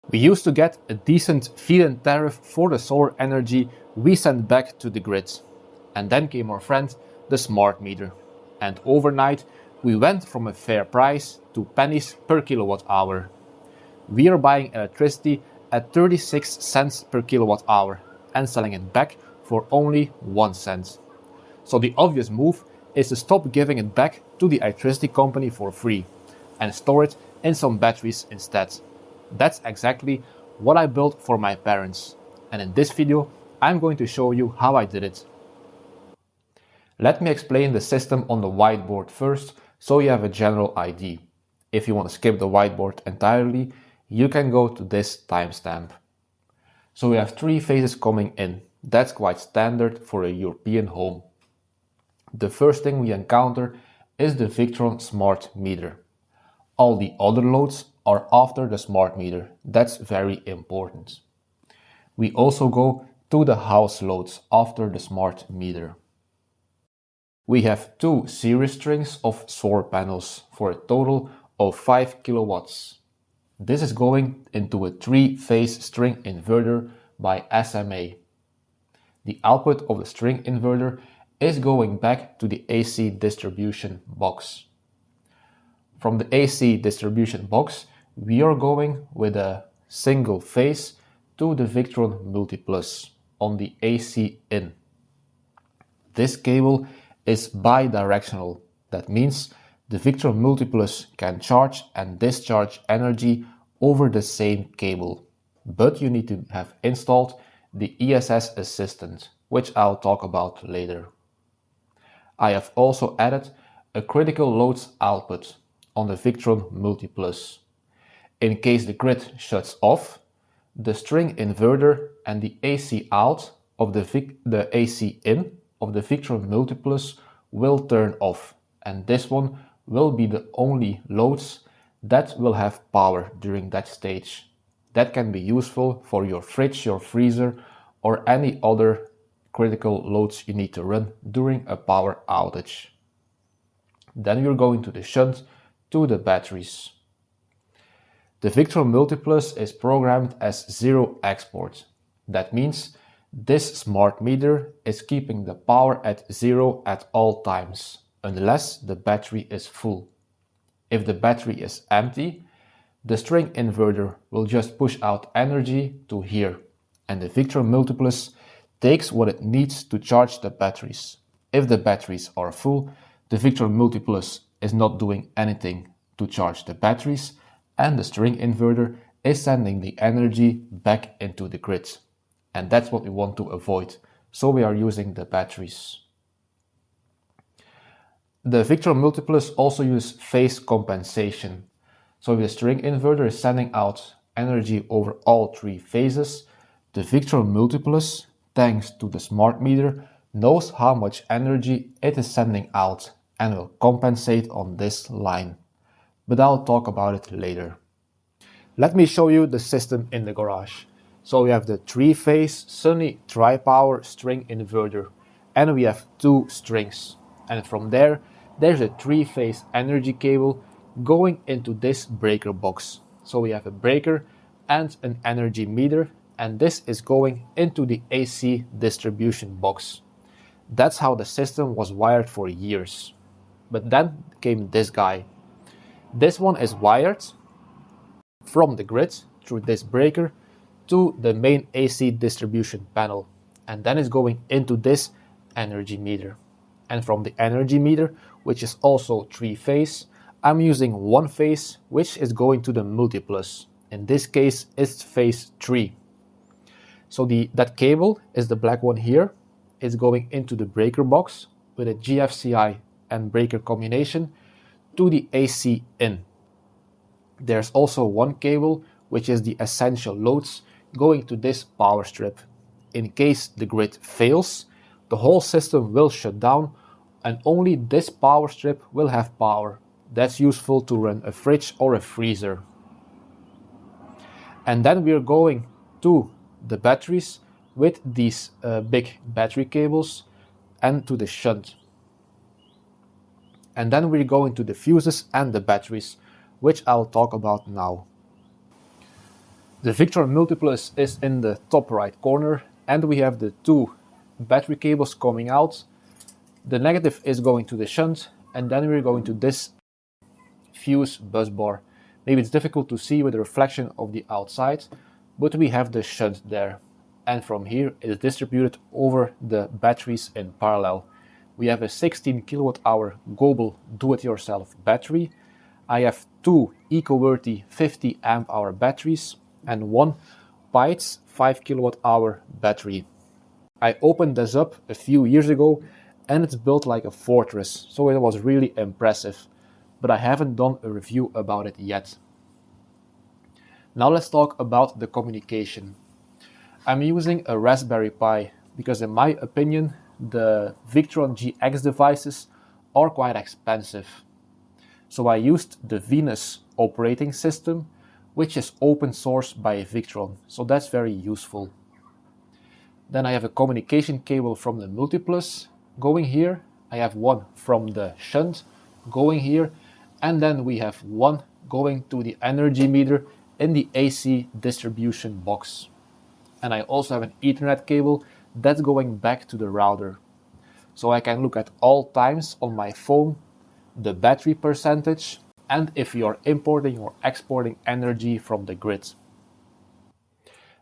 We used to get a decent feed-in tariff for the solar energy we sent back to the grid. And then came our friend, the smart meter. And overnight, we went from a fair price to pennies per kilowatt hour. We are buying electricity at 36 cents per kilowatt hour and selling it back for only 1 cent. So the obvious move is to stop giving it back to the electricity company for free and store it in some batteries instead. That's exactly what I built for my parents, and in this video I'm going to show you how I did it. Let me explain the system on the whiteboard first so you have a general idea. If you want to skip the whiteboard entirely, you can go to this timestamp. So we have 3 phases coming in. That's quite standard for a European home. The first thing we encounter is the Victron smart meter. All the other loads are after the smart meter. That's very important. We also go to the house loads after the smart meter. We have 2 series strings of solar panels for a total of 5 kilowatts. This is going into a 3-phase string inverter by SMA. The output of the string inverter is going back to the AC distribution box. From the AC distribution box, we are going with a single phase to the Victron MultiPlus on the AC in. This cable is bidirectional. That means the Victron MultiPlus can charge and discharge energy over the same cable. But you need to have installed the ESS assistant, which I'll talk about later. I have also added a critical loads output on the Victron MultiPlus. In case the grid shuts off, the string inverter and the AC out of the AC in of the Victron MultiPlus will turn off, and this one will be the only loads that will have power during that stage. That can be useful for your fridge, your freezer, or any other critical loads you need to run during a power outage. Then we're going to the shunt to the batteries. The Victron MultiPlus is programmed as zero export. That means this smart meter is keeping the power at 0 at all times, unless the battery is full. If the battery is empty, the string inverter will just push out energy to here, and the Victron MultiPlus takes what it needs to charge the batteries. If the batteries are full, the Victron MultiPlus is not doing anything to charge the batteries, and the string inverter is sending the energy back into the grid. And that's what we want to avoid, so we are using the batteries. The Victron MultiPlus also uses phase compensation. So if the string inverter is sending out energy over all 3 phases, the Victron MultiPlus, thanks to the smart meter, knows how much energy it is sending out and will compensate on this line. But I'll talk about it later. Let me show you the system in the garage. So we have the 3-phase Sunny tri-power string inverter, and we have 2 strings. And from there's a 3-phase energy cable going into this breaker box. So we have a breaker and an energy meter, and this is going into the AC distribution box. That's how the system was wired for years. But then came this guy. This one is wired from the grid through this breaker to the main AC distribution panel, and then it's going into this energy meter. And from the energy meter, which is also 3-phase, I'm using 1 phase, which is going to the MultiPlus. In this case, it's phase 3. So that cable is the black one here. It's going into the breaker box with a GFCI and breaker combination to the AC in. There's also 1 cable, which is the essential loads, going to this power strip. In case the grid fails, the whole system will shut down and only this power strip will have power. That's useful to run a fridge or a freezer. And then we're going to the batteries with these big battery cables and to the shunt. And then we're going to the fuses and the batteries, which I'll talk about now. The Victron MultiPlus is in the top right corner, and we have the two battery cables coming out. The negative is going to the shunt, and then we're going to this fuse bus bar. Maybe it's difficult to see with the reflection of the outside, but we have the shunt there. And from here it is distributed over the batteries in parallel. We have a 16 kilowatt hour global do-it-yourself battery. I have two eco-worthy 50 amp hour batteries and one Pyth's 5 kilowatt hour battery. I opened this up a few years ago and it's built like a fortress, so it was really impressive, but I haven't done a review about it yet. Now let's talk about the communication. I'm using a Raspberry Pi because in my opinion the Victron GX devices are quite expensive. So I used the Venus operating system, which is open source by Victron, so that's very useful. Then I have a communication cable from the MultiPlus going here. I have one from the shunt going here, and then we have one going to the energy meter in the AC distribution box. And I also have an Ethernet cable that's going back to the router. So I can look at all times on my phone, the battery percentage, and if you're importing or exporting energy from the grid.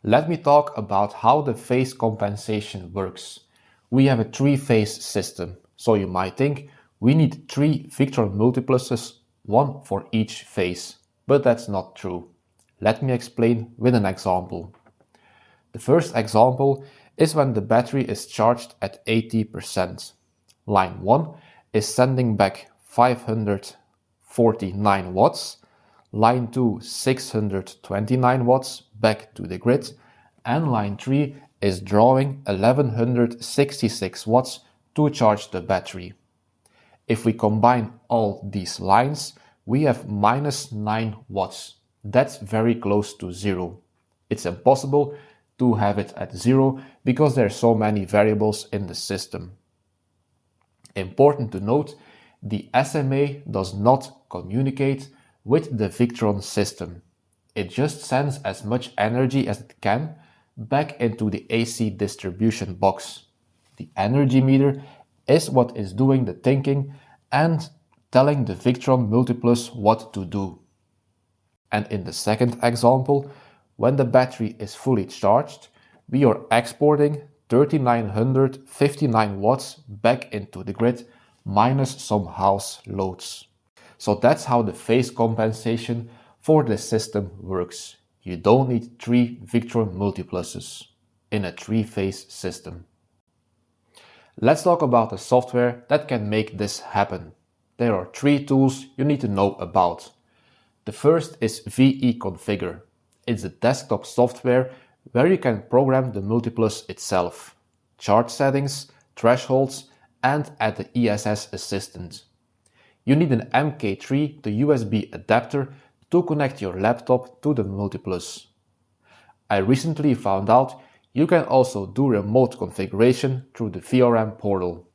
Let me talk about how the phase compensation works. We have a 3-phase system, so you might think we need 3 Victron MultiPluses, one for each phase, but that's not true. Let me explain with an example. The first example is when the battery is charged at 80%. Line 1 is sending back 549 watts, line 2 629 watts back to the grid, and line 3 is drawing 1166 watts to charge the battery. If we combine all these lines, we have minus 9 watts. That's very close to zero. It's impossible to have it at zero because there are so many variables in the system. Important to note, the SMA does not communicate with the Victron system. It just sends as much energy as it can back into the AC distribution box. The energy meter is what is doing the thinking and telling the Victron MultiPlus what to do. And in the second example, when the battery is fully charged, we are exporting 3959 watts back into the grid minus some house loads. So that's how the phase compensation for the system works. You don't need 3 Victron MultiPluses in a 3-phase system. Let's talk about the software that can make this happen. There are 3 tools you need to know about. The first is VE Configure. It's a desktop software where you can program the MultiPlus itself, charge settings, thresholds, and add the ESS assistant. You need an MK3 to USB adapter to connect your laptop to the MultiPlus. I recently found out you can also do remote configuration through the VRM portal.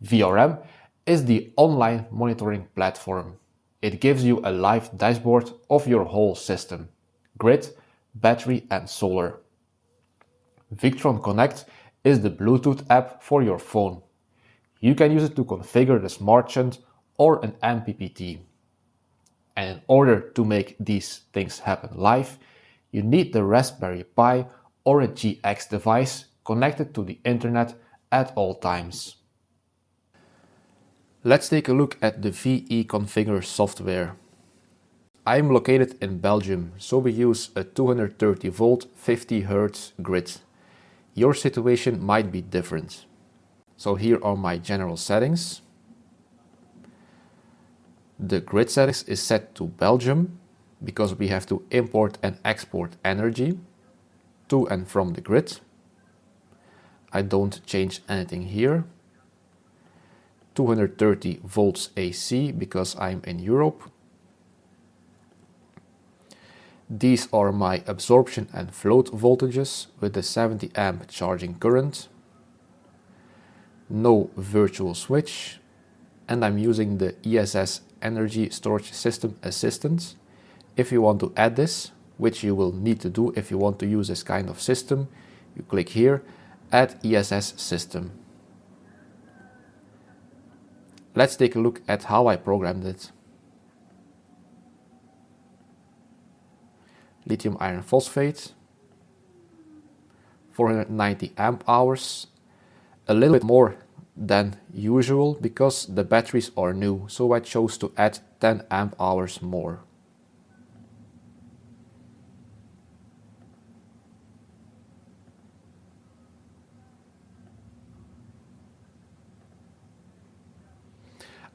VRM is the online monitoring platform. It gives you a live dashboard of your whole system, grid, battery and solar. Victron Connect is the Bluetooth app for your phone. You can use it to configure the smart shunt or an MPPT. And in order to make these things happen live, you need the Raspberry Pi or a GX device connected to the internet at all times. Let's take a look at the VE Configure software. I'm located in Belgium, so we use a 230 volt 50 Hz grid. Your situation might be different. So here are my general settings. The grid settings is set to Belgium because we have to import and export energy to and from the grid. I don't change anything here. 230 volts AC because I'm in Europe. These are my absorption and float voltages with the 70 amp charging current. No virtual switch, and I'm using the ESS Energy Storage System Assistant. If you want to add this, which you will need to do if you want to use this kind of system. You click here, Add ESS System. Let's take a look at how I programmed it. Lithium iron phosphate, 490 amp hours, a little bit more than usual because the batteries are new, so I chose to add 10 amp hours more.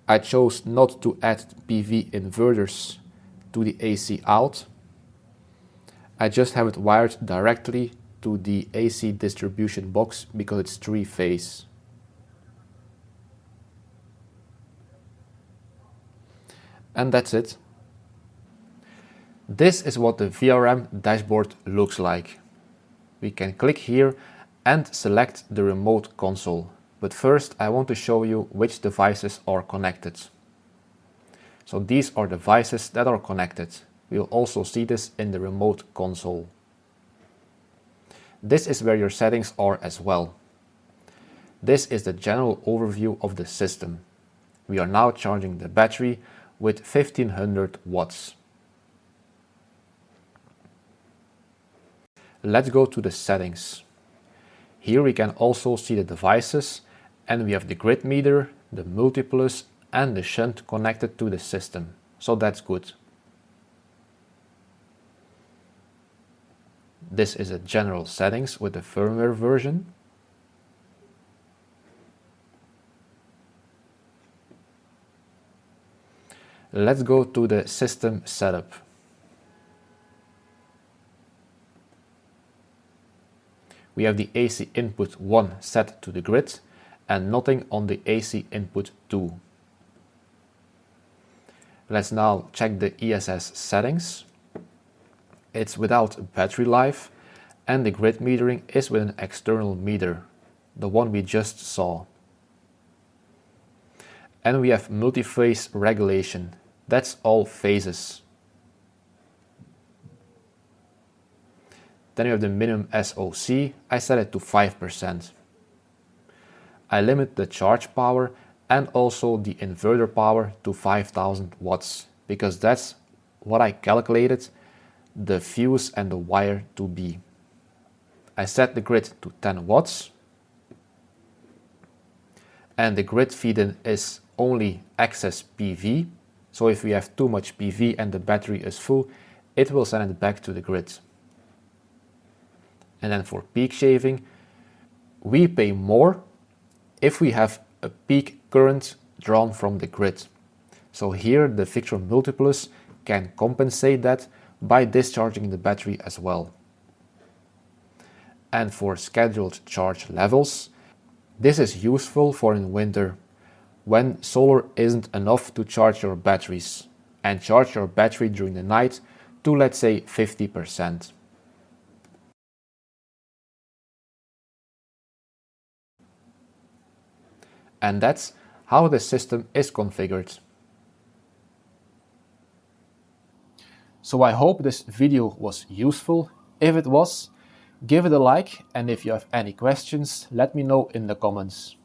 I chose not to add PV inverters to the AC out. I just have it wired directly to the AC distribution box because it's 3-phase. And that's it. This is what the VRM dashboard looks like. We can click here and select the remote console. But first I want to show you which devices are connected. So these are devices that are connected. We'll also see this in the remote console. This is where your settings are as well. This is the general overview of the system. We are now charging the battery with 1500 watts. Let's go to the settings. Here we can also see the devices, and we have the grid meter, the MultiPlus and the shunt connected to the system. So that's good. This is a general settings with the firmware version. Let's go to the system setup. We have the AC input 1 set to the grid and nothing on the AC input 2. Let's now check the ESS settings. It's without battery life and the grid metering is with an external meter, the one we just saw. And we have multi-phase regulation. That's all phases. Then we have the minimum SOC. I set it to 5%. I limit the charge power and also the inverter power to 5000 watts because that's what I calculated the fuse and the wire to be. I set the grid to 10 watts and the grid feed-in is only excess PV. So if we have too much PV and the battery is full, it will send it back to the grid. And then for peak shaving, we pay more if we have a peak current drawn from the grid. So here the Victron MultiPlus can compensate that by discharging the battery as well. And for scheduled charge levels, this is useful for in winter when solar isn't enough to charge your batteries, and charge your battery during the night to, let's say, 50%. And that's how the system is configured. So I hope this video was useful. If it was, give it a like, and if you have any questions, let me know in the comments.